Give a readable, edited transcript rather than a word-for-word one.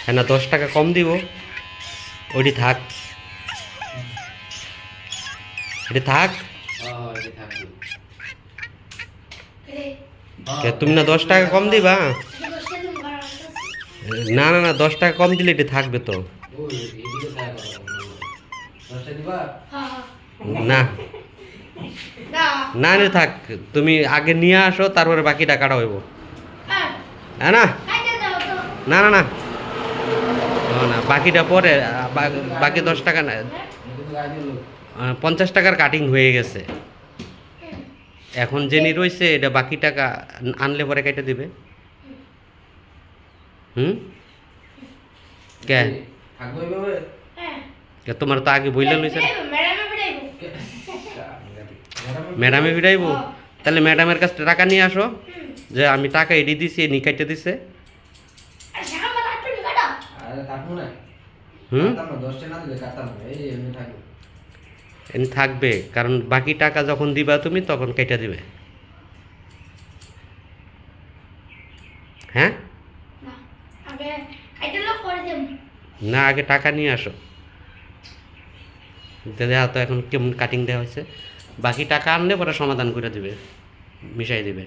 হ্যাঁ না 10 টাকা কম দিব, ওইটি থাক, এটি থাক। তুমি না 10 টাকা কম দিবা? না না না 10 টাকা কম দিলে এটি থাকবে তো। না না রে থাক, তুমি আগে নিয়ে আসো তারপরে বাকি টাকাটা হইব। হ্যাঁ না না না না না বাকিটা পরে, বাকি 10 টাকা না, 50 টাকার কাটিং হয়ে গেছে, এখন জেনি রয়েছে এটা বাকি টাকা আনলে পরে কেটে দিবে। হুম কে তোমার তো আগে বইলে লইছে, ম্যাডামে ভিড়াইব, তাহলে ম্যাডামের কাছে টাকা নিয়ে আসো, যে আমি টাকা এডি দিছি নি কাটতে দিছে। হুম এমনি থাকবে, কারণ বাকি টাকা যখন দিবা তুমি তখন কেটে দিবে। হ্যাঁ না আগে টাকা নিয়ে আসো, দেখা তো এখন কেমন কাটিং দেওয়া হয়েছে, বাকি টাকা আনলে পরে সমাধান করে দিবে, মিশাই দিবে।